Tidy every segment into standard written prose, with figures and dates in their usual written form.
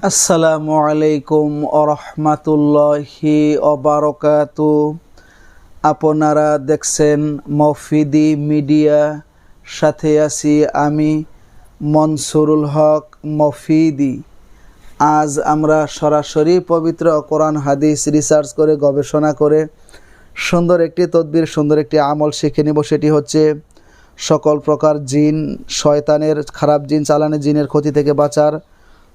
আসসালামু আলাইকুম ওরহমাতুল্লাহি ওবারাকাতু। আপনারা দেখছেন মফিদি মিডিয়া, সাথে আছি আমি মনসুরুল হক মফিদি। আজ আমরা সরাসরি পবিত্র কোরআন হাদিস রিসার্চ করে গবেষণা করে সুন্দর একটি তদবির, সুন্দর একটি আমল শিখে নেব। সেটি হচ্ছে সকল প্রকার জিন, শয়তানের, খারাপ জিন, চালানি জিনের ক্ষতি থেকে বাঁচার,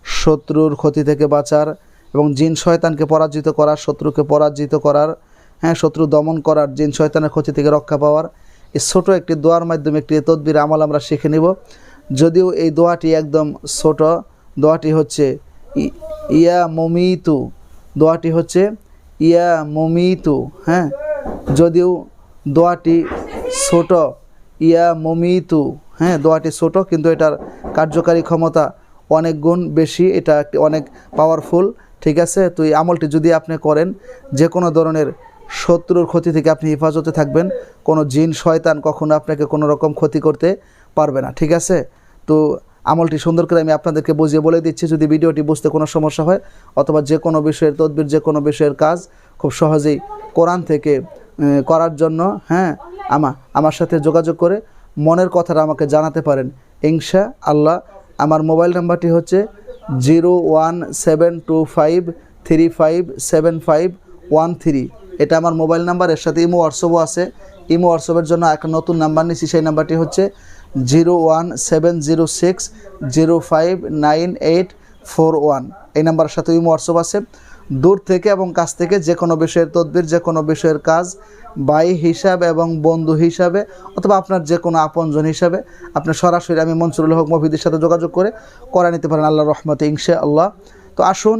শত্রুর ক্ষতি থেকে বাঁচার এবং জিন শয়তানকে পরাজিত করার, শত্রুকে পরাজিত করার, শত্রু দমন করার, জিন শয়তানের ক্ষতি থেকে রক্ষা পাওয়ার এই ছোট একটি দোয়ার মাধ্যমে একটি তদবির আমল আমরা শিখে নেব। যদিও এই দোয়াটি একদম ছোট, দোয়াটি হচ্ছে ইয়া মমিতু, দোয়াটি হচ্ছে ইয়া মমিতু। যদিও দোয়াটি ছোট, ইয়া মমিতু, দোয়াটি ছোট, কিন্তু এটার কার্যকারী ক্ষমতা অনেক গুণ বেশি, এটা অনেক পাওয়ারফুল। ঠিক আছে, তো এই আমলটি যদি আপনি করেন, যে কোনো ধরনের শত্রুর ক্ষতি থেকে আপনি হেফাজতে থাকবেন। কোনো জিন শয়তান কখনো আপনাকে কোনো রকম ক্ষতি করতে পারবে না। ঠিক আছে, তো আমলটি সুন্দর করে আমি আপনাদেরকে বুঝিয়ে বলে দিচ্ছি। যদি ভিডিওটি বুঝতে কোনো সমস্যা হয় অথবা যে কোনো বিষয়ের তদবির, যে কোনো বিষয়ের কাজ খুব সহজেই কোরআন থেকে করার জন্য আমার সাথে যোগাযোগ করে মনের কথাটা আমাকে জানাতে পারেন ইনশাআল্লাহ। আমার মোবাইল নাম্বারটি হচ্ছে 01725357513। এটা আমার মোবাইল নাম্বার, এর সাথে ইমো হোয়াটসঅ্যাপও আছে। ইমো হোয়াটসঅ্যাপের জন্য একটা নতুন নাম্বার নিচ্ছি, সেই নাম্বারটি হচ্ছে 01706059841। এই নাম্বারের সাথে ইমো হোয়াটসঅ্যাপ আছে। দূর থেকে এবং কাছ থেকে যে কোনো বিষয়ের তদবির, যে কোনো বিষয়ের কাজ ভাই হিসাবে এবং বন্ধু হিসাবে অথবা আপনার যে কোনো আপনজন হিসাবে আপনি সরাসরি আমি মনসুরুল হক মফিদির সাথে যোগাযোগ করে নিতে পারেন আল্লাহর রহমতে ইনশাআল্লাহ। তো আসুন,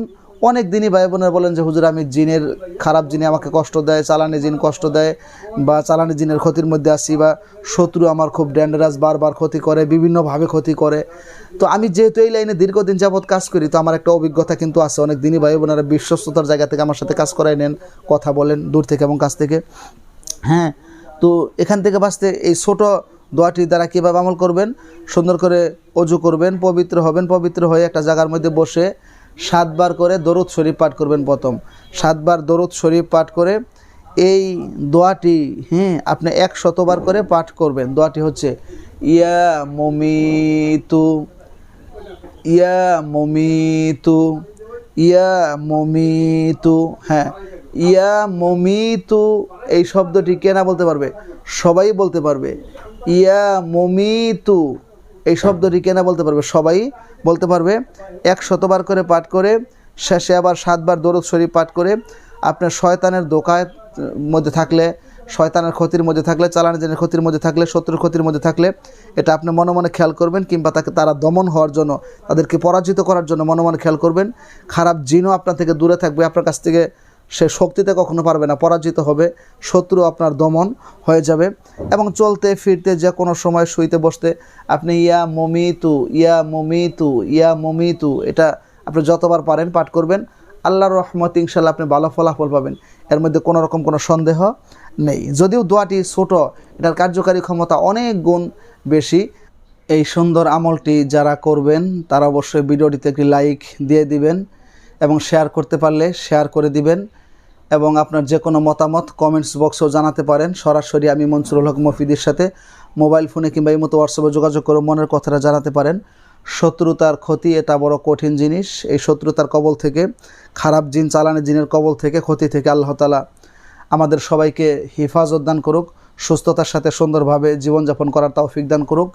অনেক দিনই ভাই বোনেরা বলেন যে হুজুর আমি জিনের, খারাপ জিনে আমাকে কষ্ট দেয়, চালানি জিন কষ্ট দেয়, বা চালানি জিনের ক্ষতির মধ্যে আছি, বা শত্রু আমার খুব ডেঞ্জারাস, বারবার ক্ষতি করে, বিভিন্নভাবে ক্ষতি করে। তো আমি যেহেতু এই লাইনে দীর্ঘদিন যাবৎ কাজ করি, তো আমার একটা অভিজ্ঞতা কিন্তু আছে। অনেক দিনই ভাই বোনেরা বিশ্বস্ততার জায়গা থেকে আমার সাথে কাজ করাই নেন, কথা বলেন দূর থেকে এবং কাছ থেকে। তো এখান থেকে বাঁচতে এই ছোট দোয়াটির দ্বারা কীভাবে আমল করবেন, সুন্দর করে অজু করবেন, পবিত্র হবেন, পবিত্র হয়ে একটা জায়গার মধ্যে বসে 7 বার করে দরুদ শরীফ পাঠ করবেন। প্রথম 7 বার দরুদ শরীফ পাঠ করে এই দোয়াটি আপনি 100 বার করে পাঠ করবেন। দোয়াটি হচ্ছে ইয়া মমিতু, ইয়া মমিতু, ইয়া মমিতু। ইয়া মমিতু এই শব্দটি কে না বলতে পারবে? সবাই বলতে পারবে। ইয়া মমিতু এই শব্দটি কে না বলতে পারবে? সবাই বলতে পারবে। 100 বার করে পাঠ করে শেষে আবার 7 বার দরুদ শরীফ পাঠ করে আপনার শয়তানের ধোঁকার মধ্যে থাকলে, শয়তানের ক্ষতির মধ্যে থাকলে, চালানি জিনের ক্ষতির মধ্যে থাকলে, শত্রুর ক্ষতির মধ্যে থাকলে এটা আপনি মনে মনে খেয়াল করবেন, কিংবা তারা দমন হওয়ার জন্য, তাদেরকে পরাজিত করার জন্য মনে মনে খেয়াল করবেন। খারাপ জিনও আপনার থেকে দূরে থাকবে, আপনার কাছ থেকে সে শক্তিতে কখনো পারবে না, পরাজিত হবে, শত্রু আপনার দমন হয়ে যাবে। এবং চলতে ফিরতে, যে কোনো সময় শুইতে বসতে আপনি ইয়া মমিতু, ইয়া মমিতু, ইয়া মমিতু এটা আপনি যতবার পারেন পাঠ করবেন। আল্লাহর রহমত ইনশাআল্লাহ আপনি ভালো ফলাফল পাবেন, এর মধ্যে কোনো রকম কোনো সন্দেহ নেই। যদিও দোয়াটি ছোট, এটার কার্যকারী ক্ষমতা অনেক গুণ বেশি। এই সুন্দর আমলটি যারা করবেন তারা অবশ্যই ভিডিওটিতে একটি লাইক দিয়ে দিবেন এবং শেয়ার করতে পারলে শেয়ার করে দিবেন। এবং আপনার যে কোনো মতামত কমেন্টস বক্সেও জানাতে পারেন। সরাসরি আমি মনসুরুল হক মফিদির সাথে মোবাইল ফোনে কিংবা এই মতো হোয়াটসঅ্যাপে যোগাযোগ করে মনের কথাটা জানাতে পারেন। শত্রুতার ক্ষতি এটা বড় কঠিন জিনিস। এই শত্রুতার কবল থেকে, খারাপ জিন, চালানি জিনের কবল থেকে, ক্ষতি থেকে আল্লাহ তাআলা আমাদের সবাইকে হেফাজত দান করুক, সুস্থতার সাথে সুন্দরভাবে জীবনযাপন করার তৌফিক দান করুক।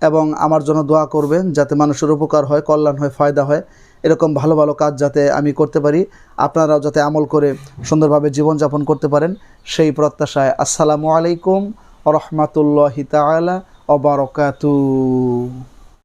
এবং আমার জন্য দোয়া করবেন যাতে মানুষের উপকার হয়, কল্যাণ হয়, ফায়দা হয়, এরকম ভালো ভালো কাজ যাতে আমি করতে পারি, আপনারাও যাতে আমল করে সুন্দরভাবে জীবনযাপন করতে পারেন, সেই প্রত্যাশায়। আসসালামু আলাইকুম ওয়া রাহমাতুল্লাহি তাআলা ওয়া বারাকাতুহু।